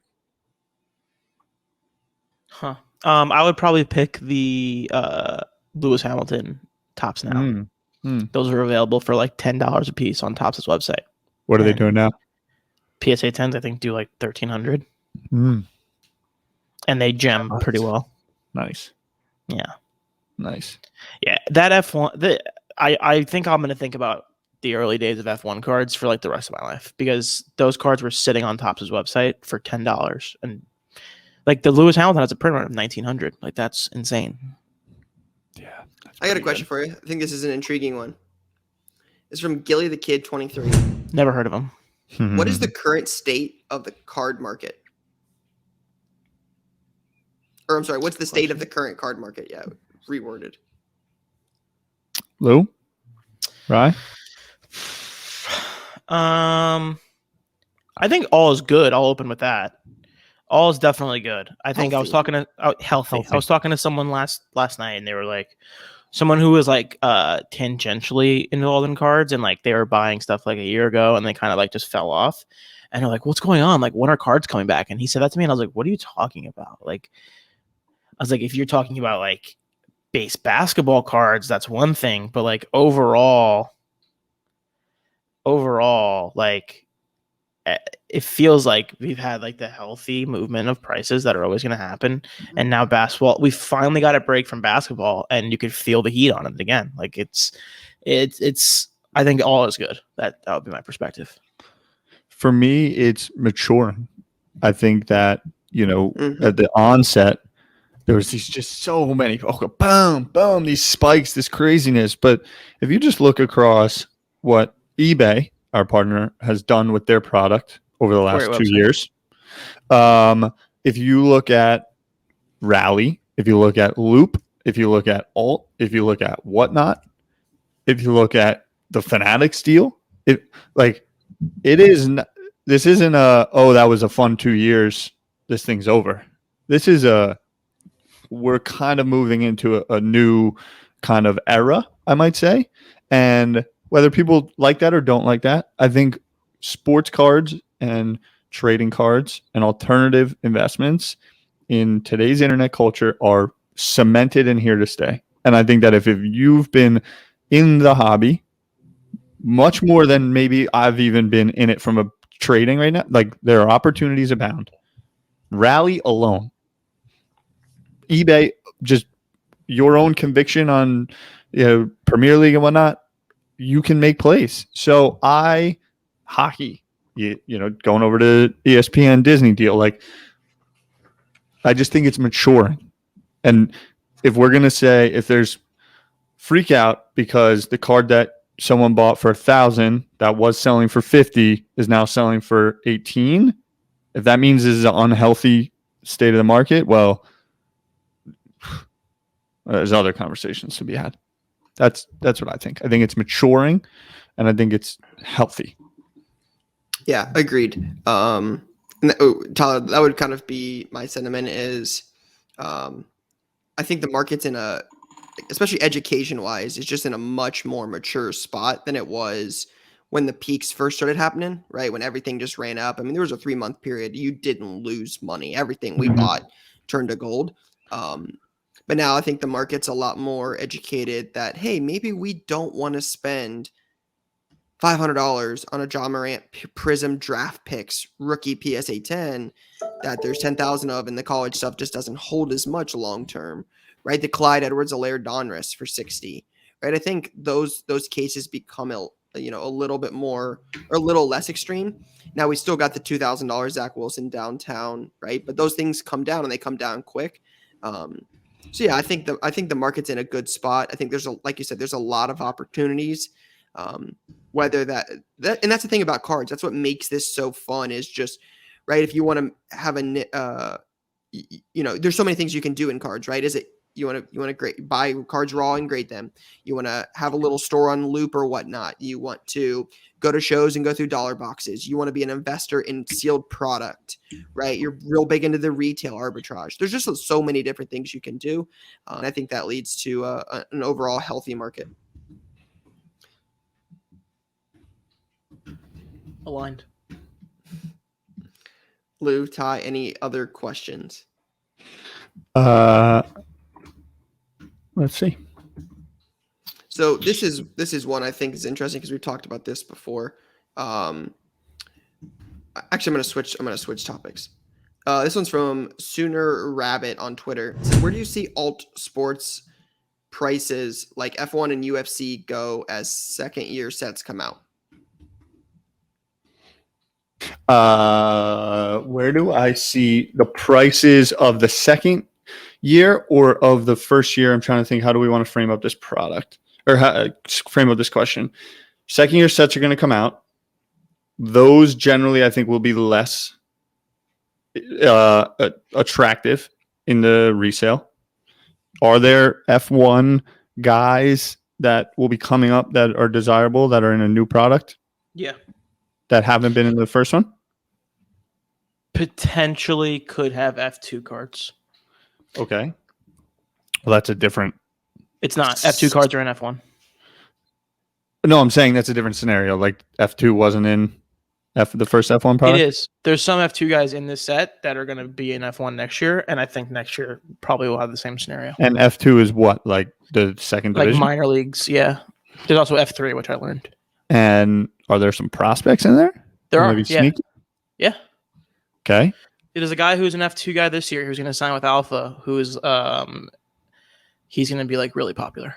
[SPEAKER 3] Huh. I would probably pick the Lewis Hamilton tops now. Those are available for like $10 a piece on Topps' website.
[SPEAKER 2] What are they doing now?
[SPEAKER 3] PSA 10s, I think, do like $1,300. And they gem pretty well.
[SPEAKER 2] Nice.
[SPEAKER 3] Yeah.
[SPEAKER 2] Nice.
[SPEAKER 3] Yeah. That F1, I think I'm going to think about the early days of F1 cards for like the rest of my life because those cards were sitting on Topps' website for $10. And like the Lewis Hamilton has a print run of 1,900. Like that's insane.
[SPEAKER 2] Yeah.
[SPEAKER 1] I got a question for you. I think this is an intriguing one. It's from Gilly the Kid 23.
[SPEAKER 3] Never heard of him.
[SPEAKER 1] What is the current state of the card market? Or I'm sorry, what's the state of the current card market? Yeah, reworded.
[SPEAKER 2] Lou? Right?
[SPEAKER 3] I think all is good. I'll open with that. All is definitely good. I think I was talking to healthy. I was talking to someone last night, and they were like, someone who was like tangentially involved in cards, and like they were buying stuff like a year ago, and they kind of like just fell off. And they're like, "What's going on? Like, when are cards coming back?" And he said that to me, and I was like, "What are you talking about?" Like, I was like, if you're talking about like base basketball cards, that's one thing, but like overall, like it feels like we've had like the healthy movement of prices that are always going to happen. And now basketball, we finally got a break from basketball, and you could feel the heat on it again. Like it's, I think all is good. That would be my perspective.
[SPEAKER 2] For me, it's maturing. I think that,
[SPEAKER 1] Mhm.
[SPEAKER 2] at the onset, there was just so many, boom, boom, these spikes, this craziness. But if you just look across what eBay, our partner, has done with their product over the last
[SPEAKER 3] Great
[SPEAKER 2] 2
[SPEAKER 3] website.
[SPEAKER 2] years, if you look at Rally, if you look at Loupe, if you look at Alt, if you look at Whatnot, if you look at the Fanatics deal, this isn't that was a fun 2 years, this thing's over. This is we're kind of moving into a new kind of era, I might say. And whether people like that or don't like that, I think sports cards and trading cards and alternative investments in today's internet culture are cemented and here to stay. And I think that if you've been in the hobby much more than maybe I've even been in it from a trading right now, like there are opportunities abound. Rally alone, eBay, just your own conviction on Premier League and whatnot, you can make plays. So hockey, going over to ESPN Disney deal, like I just think it's maturing. And if we're gonna say if there's freak out because the card that someone bought for 1,000 that was selling for 50 is now selling for 18, if that means this is an unhealthy state of the market, well, there's other conversations to be had. That's what I think. I think it's maturing, and I think it's healthy.
[SPEAKER 1] Yeah, agreed. Tyler, that would kind of be my sentiment. Is I think the market's especially education-wise, is just in a much more mature spot than it was when the peaks first started happening, right? When everything just ran up. I mean, there was a 3-month period you didn't lose money. Everything we bought turned to gold. But now I think the market's a lot more educated that, hey, maybe we don't want to spend $500 on a John Morant Prism draft picks rookie PSA 10 that there's 10,000 of, and the college stuff just doesn't hold as much long term, right? The Clyde Edwards-Helaire Donruss for 60, right? I think those cases become a little bit more or a little less extreme. Now we still got the $2,000 Zach Wilson downtown, right? But those things come down, and they come down quick. So yeah, I think the market's in a good spot. I think like you said, there's a lot of opportunities. Whether that and that's the thing about cards. That's what makes this so fun, is just, right, if you want to have there's so many things you can do in cards, right? Is it you want to buy cards raw and grade them? You want to have a little store on Loupe or Whatnot. You want to go to shows and go through dollar boxes. You want to be an investor in sealed product, right? You're real big into the retail arbitrage. There's just so many different things you can do, and I think that leads to an overall healthy market.
[SPEAKER 3] Aligned.
[SPEAKER 1] Lou, Ty, any other questions?
[SPEAKER 2] Let's see.
[SPEAKER 1] So this is one I think is interesting because we've talked about this before. Actually, I'm gonna switch topics. This one's from Sooner Rabbit on Twitter. It says, where do you see alt sports prices like F1 and UFC go as second year sets come out?
[SPEAKER 2] Where do I see the prices of the second year or of the first year? I'm trying to think, how do we want to frame up this product or frame up this question? Second year sets are going to come out. Those generally, I think, will be less attractive in the resale. Are there F1 guys that will be coming up that are desirable, that are in a new product?
[SPEAKER 3] Yeah.
[SPEAKER 2] That haven't been in the first one?
[SPEAKER 3] Potentially could have F2 cards.
[SPEAKER 2] Okay. Well, that's a different...
[SPEAKER 3] It's not. F2 cards are in F1.
[SPEAKER 2] No, I'm saying that's a different scenario. Like F2 wasn't in The first F1
[SPEAKER 3] It
[SPEAKER 2] product?
[SPEAKER 3] is. There's some F2 guys in this set that are going to be in F1 next year, and I think next year probably will have the same scenario.
[SPEAKER 2] And F2 is what? Like the second
[SPEAKER 3] Like
[SPEAKER 2] division?
[SPEAKER 3] minor leagues, yeah. There's also F3, which I learned.
[SPEAKER 2] And are there some prospects in there?
[SPEAKER 3] There are,
[SPEAKER 2] Maybe
[SPEAKER 3] yeah.
[SPEAKER 2] sneaky?
[SPEAKER 3] Yeah.
[SPEAKER 2] Okay.
[SPEAKER 3] There's a guy who's an F2 guy this year who's going to sign with Alpha, who's he's going to be like really popular.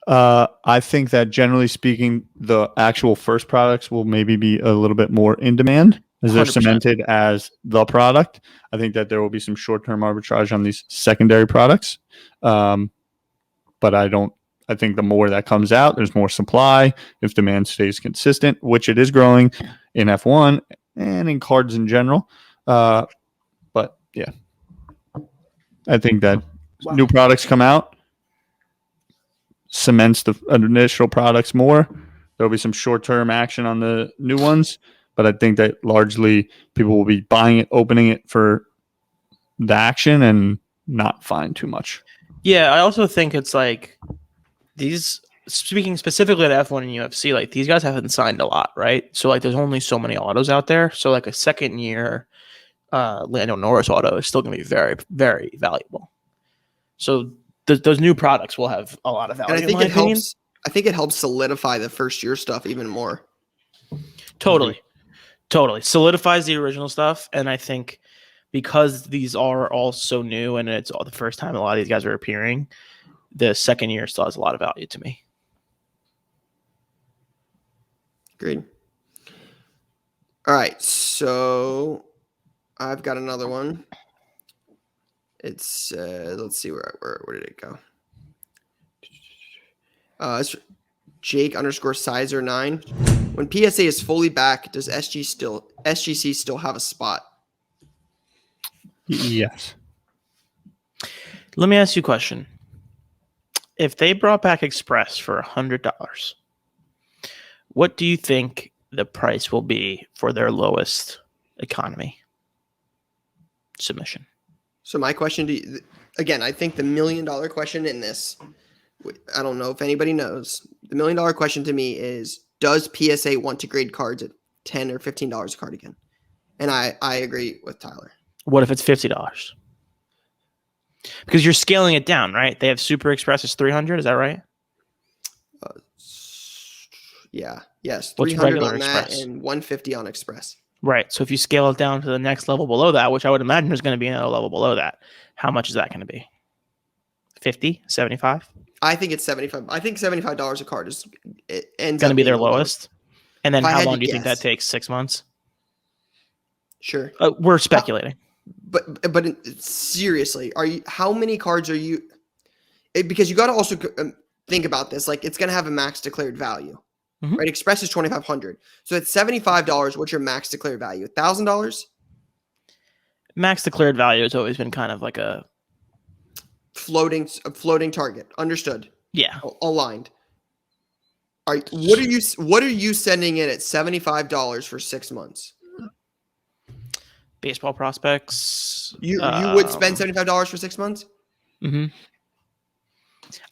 [SPEAKER 2] I think that generally speaking, the actual first products will maybe be a little bit more in demand as they're
[SPEAKER 3] 100%.
[SPEAKER 2] cemented as the product. I think that there will be some short-term arbitrage on these secondary products. But I think the more that comes out, there's more supply. If demand stays consistent, which it is growing in F1 and in cards in general. But yeah, I think that new products come out, cements the initial products more. There'll be some short-term action on the new ones, but I think that largely people will be buying it, opening it for the action and not find too much.
[SPEAKER 3] Yeah, I also think it's like these, speaking specifically at F1 and UFC, like these guys haven't signed a lot, right? So like there's only so many autos out there. So like a second year Lando Norris auto is still going to be very, very valuable. So those new products will have a lot of value.
[SPEAKER 1] And I think it helps. I think it helps solidify the first year stuff even more.
[SPEAKER 3] Totally solidifies the original stuff, and I think because these are all so new and it's all the first time a lot of these guys are appearing, the second year still has a lot of value to me.
[SPEAKER 1] Agreed. All right, so I've got another one. It's let's see where did it go? It's Jake _Sizer 9. When PSA is fully back, does SGC still have a spot?
[SPEAKER 2] Yes.
[SPEAKER 3] Let me ask you a question. If they brought back Express for $100, what do you think the price will be for their lowest economy submission?
[SPEAKER 1] So my question to you, again, I think the $1 million question in this, I don't know if anybody knows. The $1 million question to me is, does PSA want to grade cards at $10 or $15 a card again? And I agree with Tyler.
[SPEAKER 3] What if it's $50? Because you're scaling it down, right? They have Super Express is 300. Is that right?
[SPEAKER 1] Yeah. Yes.
[SPEAKER 3] What's
[SPEAKER 1] 300
[SPEAKER 3] regular
[SPEAKER 1] on that
[SPEAKER 3] Express?
[SPEAKER 1] and 150 on Express.
[SPEAKER 3] Right. So if you scale it down to the next level below that, which I would imagine is going to be another level below that, how much is that going to be? 50, 75?
[SPEAKER 1] I think it's 75. I think $75 a card is ends
[SPEAKER 3] Going to
[SPEAKER 1] up
[SPEAKER 3] be their
[SPEAKER 1] being the
[SPEAKER 3] lowest. And then
[SPEAKER 1] If I
[SPEAKER 3] how
[SPEAKER 1] had
[SPEAKER 3] long
[SPEAKER 1] to
[SPEAKER 3] do you think that
[SPEAKER 1] guess.
[SPEAKER 3] takes? 6 months?
[SPEAKER 1] Sure.
[SPEAKER 3] We're speculating.
[SPEAKER 1] But seriously, how many cards are you? Because you got to also think about this. Like, it's going to have a max declared value, right? Express is $2,500. So at $75, what's your max declared value? $1,000?
[SPEAKER 3] Max declared value has always been kind of like a
[SPEAKER 1] floating target. Understood.
[SPEAKER 3] Yeah.
[SPEAKER 1] Aligned. All right. What are you sending in at $75 for 6 months?
[SPEAKER 3] Baseball prospects.
[SPEAKER 1] You would spend $75 for 6 months?
[SPEAKER 3] Mm-hmm.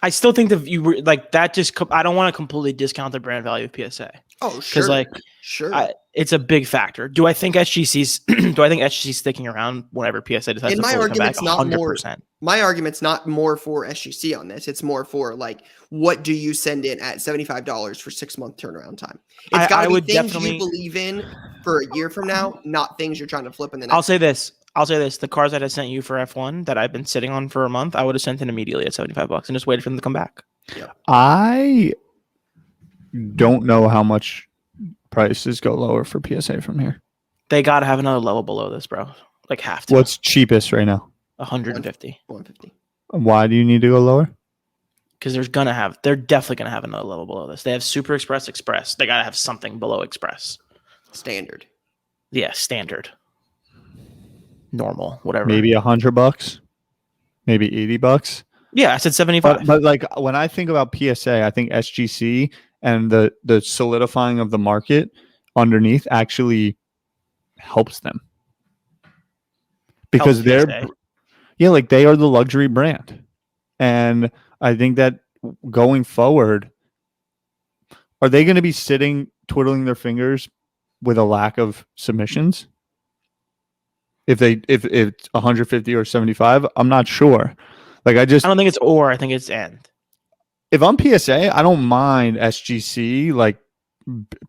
[SPEAKER 3] I still think that you were like that. I don't want to completely discount the brand value of PSA.
[SPEAKER 1] Oh, sure.
[SPEAKER 3] Because
[SPEAKER 1] sure.
[SPEAKER 3] It's a big factor. Do I think SGC's sticking around whenever PSA decides to fully come back? 100%.
[SPEAKER 1] My argument's not more for SGC on this. It's more for like, what do you send in at $75 for 6 month turnaround time? It's got to be things you believe in for a year from now, not things you're trying to flip in the next.
[SPEAKER 3] I'll say this. The cards that I sent you for F1 that I've been sitting on for a month, I would have sent in immediately at $75 and just waited for them to come back.
[SPEAKER 1] Yeah.
[SPEAKER 2] I don't know how much prices go lower for PSA from here.
[SPEAKER 3] They got to have another level below this, bro. Like half to.
[SPEAKER 2] What's cheapest right now?
[SPEAKER 3] 150.
[SPEAKER 1] 150.
[SPEAKER 2] Why do you need to go lower?
[SPEAKER 3] Because they're definitely going to have another level below this. They have Super Express. They got to have something below Express.
[SPEAKER 1] Standard.
[SPEAKER 3] Yeah, standard. Normal, whatever.
[SPEAKER 2] Maybe $100, maybe $80.
[SPEAKER 3] Yeah, I said 75.
[SPEAKER 2] But like when I think about PSA, I think SGC and the solidifying of the market underneath actually helps them because they are the luxury brand, and I think that going forward, are they going to be sitting twiddling their fingers with a lack of submissions. If it's 150 or 75, I'm not sure. Like
[SPEAKER 3] I don't think it's or. I think it's and.
[SPEAKER 2] If I'm PSA, I don't mind SGC, like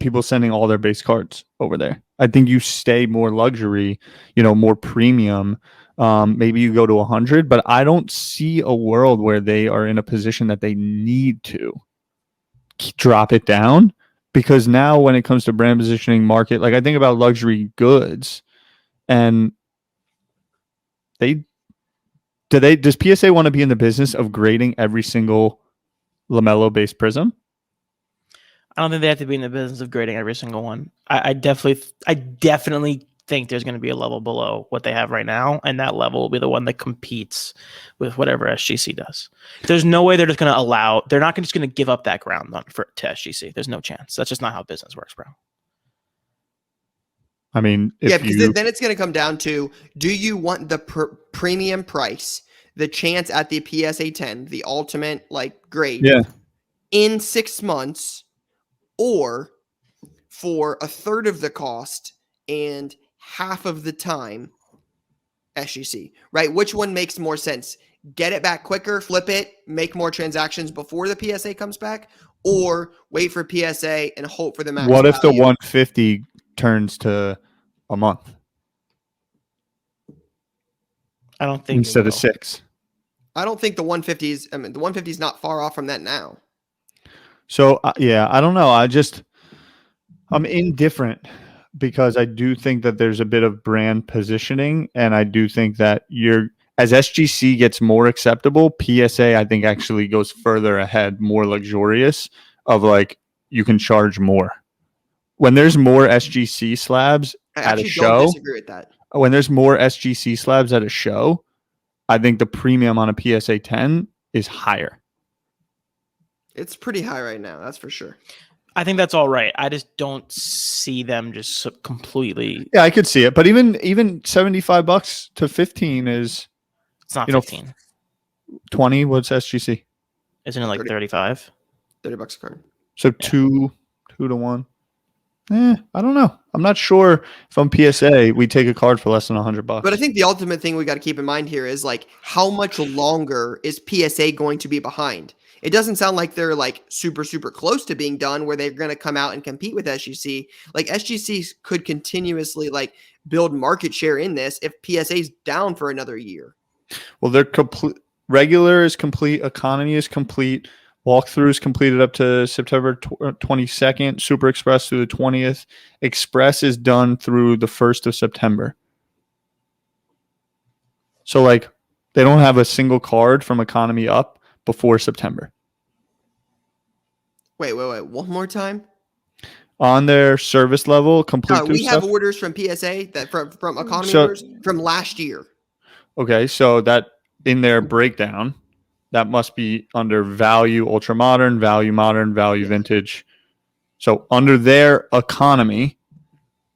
[SPEAKER 2] people sending all their base cards over there. I think you stay more luxury, more premium. Maybe you go to 100, but I don't see a world where they are in a position that they need to drop it down, because now when it comes to brand positioning market, like I think about luxury goods, and does PSA want to be in the business of grading every single LaMelo based prism?
[SPEAKER 3] I don't think they have to be in the business of grading every single one. I definitely think there's going to be a level below what they have right now, and that level will be the one that competes with whatever SGC does. There's no way they're just going to allow. They're not just going to give up that ground to SGC. There's no chance. That's just not how business works, bro.
[SPEAKER 2] I mean,
[SPEAKER 1] because then it's going to come down to, do you want the premium price, the chance at the PSA 10, the ultimate grade, in 6 months, or for a third of the cost and half of the time SGC, right? Which one makes more sense? Get it back quicker, flip it, make more transactions before the PSA comes back, or wait for PSA and hope for the max
[SPEAKER 2] What if
[SPEAKER 1] value?
[SPEAKER 2] the 150 turns to a month?
[SPEAKER 3] I don't think
[SPEAKER 2] instead of 6.
[SPEAKER 1] I don't think the 150s. I mean, the 150 is not far off from that now.
[SPEAKER 2] So I don't know. I'm indifferent, because I do think that there's a bit of brand positioning, and I do think that as SGC gets more acceptable, PSA I think actually goes further ahead, more luxurious, of you can charge more. When there's more SGC slabs at a show,
[SPEAKER 1] don't disagree with that.
[SPEAKER 2] When there's more SGC slabs at a show, I think the premium on a PSA 10 is higher. It's
[SPEAKER 1] pretty high right now, that's for sure.
[SPEAKER 3] I think that's all right. I just don't see them just completely.
[SPEAKER 2] Yeah, I could see it, but even $75 to 15 is.
[SPEAKER 3] It's not 15.
[SPEAKER 2] 20. What's SGC?
[SPEAKER 3] Isn't it like 35?
[SPEAKER 1] $30 a card.
[SPEAKER 2] So 2 to 1. I don't know. I'm not sure if on PSA we take a card for less than $100.
[SPEAKER 1] But I think the ultimate thing we got to keep in mind here is how much longer is PSA going to be behind? It doesn't sound like they're super, super close to being done where they're going to come out and compete with SGC. SGC could continuously build market share in this if PSA's down for another year.
[SPEAKER 2] Well, they're complete. Regular is complete. Economy is complete. Walkthrough is completed up to September 22nd. Super Express through the 20th. Express is done through the 1st of September. So they don't have a single card from economy up before September.
[SPEAKER 1] Wait. One more time.
[SPEAKER 2] On their service level, complete.
[SPEAKER 1] We have orders from PSA that from economy orders from last year.
[SPEAKER 2] Okay, so that in their breakdown, that must be under value ultra modern, value vintage. So under their economy,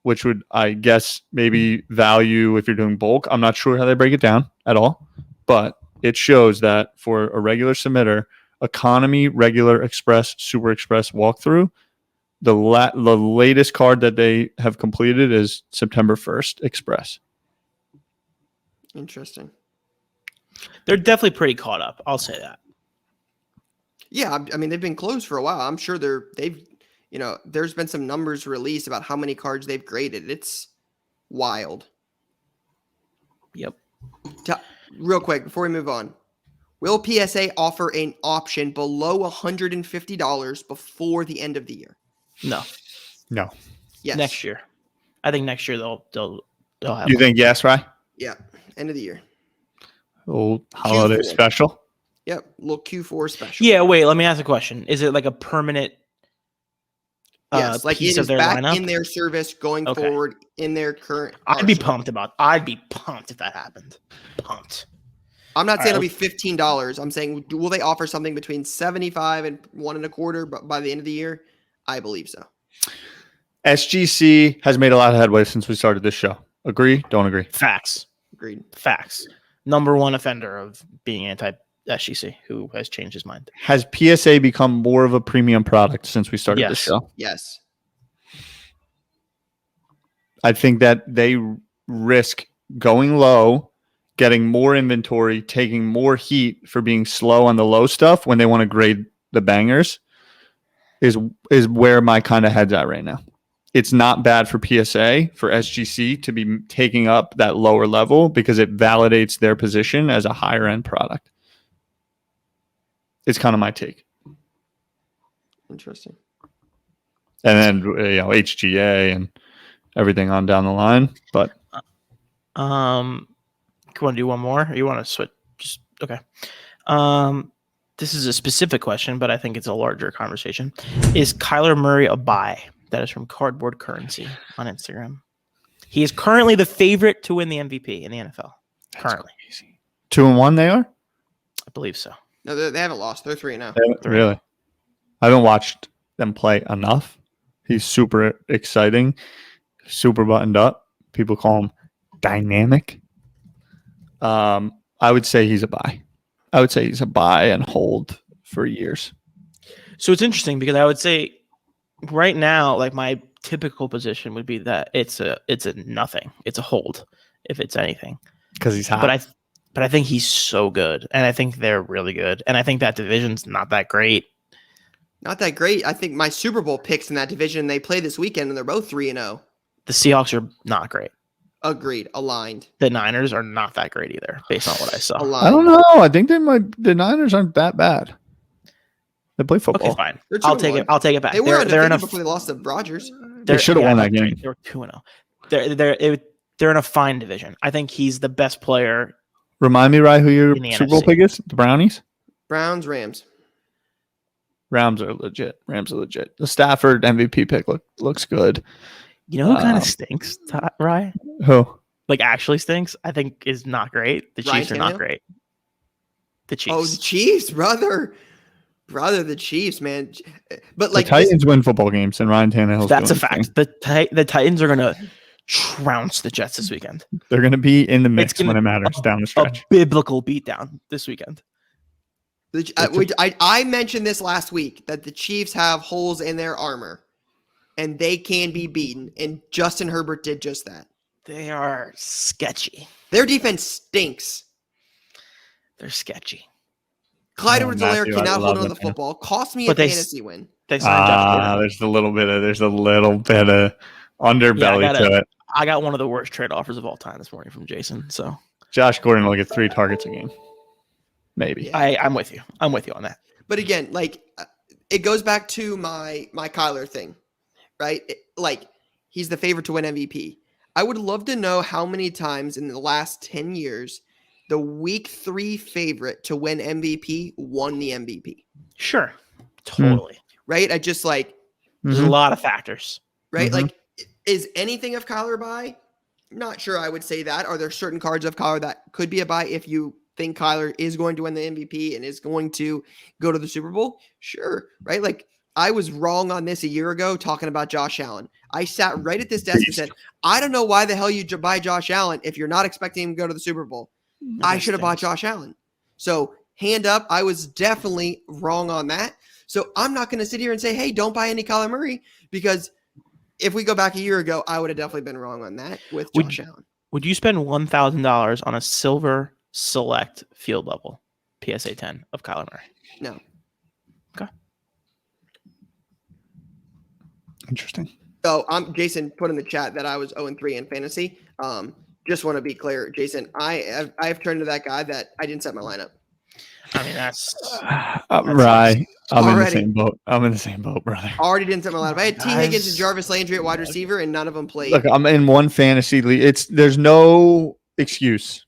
[SPEAKER 2] which would, I guess, maybe value if you're doing bulk. I'm not sure how they break it down at all, but it shows that for a regular submitter, economy, regular, express, super express walkthrough, the latest card that they have completed is September 1st Express.
[SPEAKER 1] Interesting.
[SPEAKER 3] They're definitely pretty caught up. I'll say that.
[SPEAKER 1] Yeah, I mean, they've been closed for a while. I'm sure they've there's been some numbers released about how many cards they've graded. It's wild.
[SPEAKER 3] Yep.
[SPEAKER 1] Real quick before we move on, will PSA offer an option below $150 before the end of the year?
[SPEAKER 3] No.
[SPEAKER 1] Yes.
[SPEAKER 3] Next year. I think next year they'll have.
[SPEAKER 2] You think yes, right?
[SPEAKER 1] Yeah. End of the year.
[SPEAKER 2] Old holiday
[SPEAKER 1] Q4.
[SPEAKER 2] Special.
[SPEAKER 1] Yep. Little Q4 special.
[SPEAKER 3] Yeah. Wait. Let me ask a question. Is it a permanent?
[SPEAKER 1] Yes.
[SPEAKER 3] Piece
[SPEAKER 1] it
[SPEAKER 3] of
[SPEAKER 1] is
[SPEAKER 3] their
[SPEAKER 1] back
[SPEAKER 3] lineup?
[SPEAKER 1] in their service going forward in their current.
[SPEAKER 3] I'd be pumped if that happened. Pumped.
[SPEAKER 1] I'm not saying it'll be $15. I'm saying, will they offer something between $75 and $1.25 by the end of the year? I believe so.
[SPEAKER 2] SGC has made a lot of headway since we started this show. Agree? Don't agree?
[SPEAKER 3] Facts.
[SPEAKER 1] Agreed.
[SPEAKER 3] Facts. Number one offender of being anti-SGC who has changed his mind.
[SPEAKER 2] Has PSA become more of a premium product since we started this show?
[SPEAKER 1] Yes.
[SPEAKER 2] I think that they risk going low, getting more inventory, taking more heat for being slow on the low stuff when they want to grade the bangers is where my kind of head's at right now. It's not bad for PSA, for SGC to be taking up that lower level because it validates their position as a higher end product. It's kind of my take.
[SPEAKER 1] Interesting.
[SPEAKER 2] And then HGA and everything on down the line. But
[SPEAKER 3] you want to do one more? Or you want to switch? Just okay. This is a specific question, but I think it's a larger conversation. Is Kyler Murray a buy? That is from Cardboard Currency on Instagram. He is currently the favorite to win the MVP in the NFL. Currently,
[SPEAKER 2] 2-1 they are.
[SPEAKER 3] I believe so.
[SPEAKER 1] No, they haven't lost. They're 3-0.
[SPEAKER 2] Really? I haven't watched them play enough. He's super exciting, super buttoned up. People call him dynamic. I would say he's a buy. I would say he's a buy and hold for years.
[SPEAKER 3] So it's interesting because I would say right now, like my typical position would be that it's a nothing. It's a hold if it's anything.
[SPEAKER 2] Because he's hot.
[SPEAKER 3] But I think he's so good, and I think they're really good, and I think that division's not that great.
[SPEAKER 1] Not that great. I think my Super Bowl picks in that division, they play this weekend, and they're both 3-0.
[SPEAKER 3] The Seahawks are not great.
[SPEAKER 1] Agreed. Aligned.
[SPEAKER 3] The Niners are not that great either, based on what I saw.
[SPEAKER 1] Aligned.
[SPEAKER 2] I don't know. I think the Niners aren't that bad. They play football.
[SPEAKER 3] Okay, fine.
[SPEAKER 1] They're
[SPEAKER 3] I'll take
[SPEAKER 1] 2-1.
[SPEAKER 3] it. I'll take it back.
[SPEAKER 1] They were
[SPEAKER 3] They're in a
[SPEAKER 1] before they lost to Rodgers.
[SPEAKER 2] They should have won that game.
[SPEAKER 3] They were 2-0. They're in a fine division. I think he's the best player.
[SPEAKER 2] Remind me, Rye, who your
[SPEAKER 3] In the
[SPEAKER 2] Super Bowl
[SPEAKER 3] NFC.
[SPEAKER 2] pick is? The Brownies?
[SPEAKER 1] Browns, Rams.
[SPEAKER 2] Rams are legit. The Stafford MVP pick looks good.
[SPEAKER 3] You know who kind of stinks, Rye?
[SPEAKER 2] Who?
[SPEAKER 3] Like actually stinks. I think is not great. The
[SPEAKER 1] Ryan
[SPEAKER 3] Chiefs are not
[SPEAKER 1] Tannehill?
[SPEAKER 3] great. The Chiefs.
[SPEAKER 1] Oh, the Chiefs, brother. The Chiefs, man. But
[SPEAKER 2] The
[SPEAKER 1] like
[SPEAKER 2] Titans win football games, and Ryan Tannehill's
[SPEAKER 3] That's a
[SPEAKER 2] doing his
[SPEAKER 3] fact.
[SPEAKER 2] thing.
[SPEAKER 3] The Titans are gonna trounce the Jets this weekend.
[SPEAKER 2] They're going to be in the mix
[SPEAKER 3] gonna
[SPEAKER 2] when it matters down the
[SPEAKER 3] A
[SPEAKER 2] stretch.
[SPEAKER 3] biblical beatdown this weekend.
[SPEAKER 1] I mentioned this last week that the Chiefs have holes in their armor and they can be beaten. And Justin Herbert did just that.
[SPEAKER 3] They are sketchy.
[SPEAKER 1] Their defense stinks.
[SPEAKER 3] They're sketchy.
[SPEAKER 1] Clyde
[SPEAKER 2] Oh,
[SPEAKER 1] Edwards-Helaire
[SPEAKER 2] Matthew, I
[SPEAKER 1] cannot hold
[SPEAKER 2] love
[SPEAKER 1] on to the
[SPEAKER 2] it, man.
[SPEAKER 1] football. Cost me a
[SPEAKER 3] But they
[SPEAKER 1] fantasy win.
[SPEAKER 3] They signed Josh Gordon.
[SPEAKER 2] There's a little bit of underbelly to it.
[SPEAKER 3] I got one of the worst trade offers of all time this morning from Jason. So
[SPEAKER 2] Josh Gordon will get 3 targets a game. Maybe.
[SPEAKER 1] Yeah.
[SPEAKER 3] I'm with you. I'm with you on that.
[SPEAKER 1] But again, like it goes back to my Kyler thing, right? He's the favorite to win MVP. I would love to know how many times in the last 10 years the week 3 favorite to win MVP won the MVP.
[SPEAKER 3] Sure. Totally.
[SPEAKER 1] Right? I just
[SPEAKER 3] There's a lot of factors.
[SPEAKER 1] right?
[SPEAKER 2] Mhm.
[SPEAKER 1] Like, is anything of Kyler a buy? Not sure I would say that. Are there certain cards of Kyler that could be a buy if you think Kyler is going to win the MVP and is going to go to the Super Bowl? Sure, right? Like, I was wrong on this a year ago talking about Josh Allen. I sat right at this desk and said, I don't know why the hell you buy Josh Allen if you're not expecting him to go to the Super Bowl. I should have bought Josh Allen. So, hand up, I was definitely wrong on that. So, I'm not going to sit here and say, hey, don't buy any Kyler Murray, because if we go back a year ago, I would have definitely been wrong on that with Josh Allen.
[SPEAKER 3] Would you spend $1,000 on a silver select field level PSA 10 of Kyler Murray?
[SPEAKER 1] No.
[SPEAKER 3] Okay.
[SPEAKER 2] Interesting.
[SPEAKER 1] So Jason put in the chat that I was 0-3 in fantasy. Just want to be clear, Jason, I have turned to that guy that I didn't set my lineup.
[SPEAKER 3] I mean, that's
[SPEAKER 2] Right. I'm in the
[SPEAKER 1] Already.
[SPEAKER 2] same boat. I'm in the same boat, brother.
[SPEAKER 1] Already didn't set my lineup. I had T.
[SPEAKER 3] Guys.
[SPEAKER 1] Higgins and Jarvis Landry at wide receiver, and none of them played.
[SPEAKER 2] Look, I'm in one fantasy league. There's no excuse.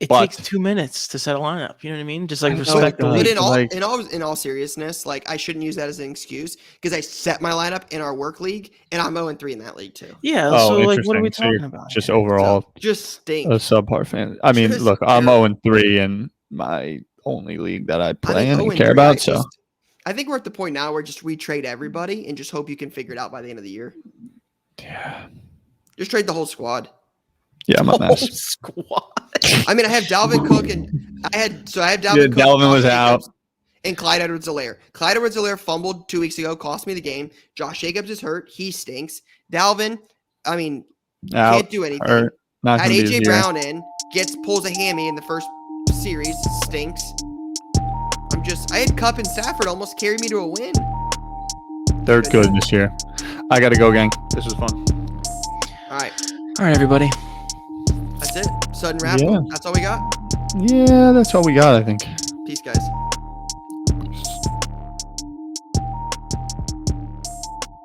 [SPEAKER 3] it
[SPEAKER 2] But-
[SPEAKER 3] takes 2 minutes to set a lineup. You know what I mean? Just like
[SPEAKER 2] I know,
[SPEAKER 3] respect the
[SPEAKER 2] but
[SPEAKER 1] But
[SPEAKER 3] league.
[SPEAKER 1] in all seriousness, like, I shouldn't use that as an excuse because I set my lineup in our work league, and I'm 0-3 in that league too.
[SPEAKER 3] Yeah.
[SPEAKER 2] Oh,
[SPEAKER 3] So like, what are we
[SPEAKER 2] interesting. So you're
[SPEAKER 3] talking about?
[SPEAKER 2] Just
[SPEAKER 3] here?
[SPEAKER 2] overall
[SPEAKER 1] So, just stink.
[SPEAKER 2] a subpar fan. I mean,
[SPEAKER 1] Just
[SPEAKER 2] look, I'm
[SPEAKER 1] terrible.
[SPEAKER 2] 0-3 in my only league that I
[SPEAKER 1] I
[SPEAKER 2] play
[SPEAKER 1] think
[SPEAKER 2] and
[SPEAKER 1] 0-3,
[SPEAKER 2] care about. So
[SPEAKER 1] I think we're at the point now where just we trade everybody and just hope you can figure it out by the end of the year.
[SPEAKER 2] yeah,
[SPEAKER 1] Just trade the whole squad.
[SPEAKER 2] I'm a
[SPEAKER 3] Whole
[SPEAKER 2] mess.
[SPEAKER 3] squad.
[SPEAKER 1] I mean, I have Dalvin Cook and I had Dalvin
[SPEAKER 2] Yeah,
[SPEAKER 1] Cook,
[SPEAKER 2] Dalvin
[SPEAKER 1] Josh
[SPEAKER 2] was out.
[SPEAKER 1] Jacobs, and Clyde Edwards-Helaire. Clyde Edwards-Helaire fumbled 2 weeks ago, cost me the game. Josh Jacobs is hurt. He stinks. Dalvin, I mean,
[SPEAKER 2] Out,
[SPEAKER 1] Can't do anything.
[SPEAKER 2] hurt, not
[SPEAKER 1] Had
[SPEAKER 2] gonna be
[SPEAKER 1] AJ
[SPEAKER 2] here.
[SPEAKER 1] Brown in, pulls a hammy in the first series, stinks. I had Kupp and Stafford almost carry me to a win.
[SPEAKER 2] They're good this year. I gotta go, gang. This was fun.
[SPEAKER 1] All right,
[SPEAKER 3] everybody.
[SPEAKER 1] that's it. Sudden wrap.
[SPEAKER 2] Yeah.
[SPEAKER 1] That's all we got.
[SPEAKER 2] Yeah, that's all we got, I think.
[SPEAKER 1] Peace, guys.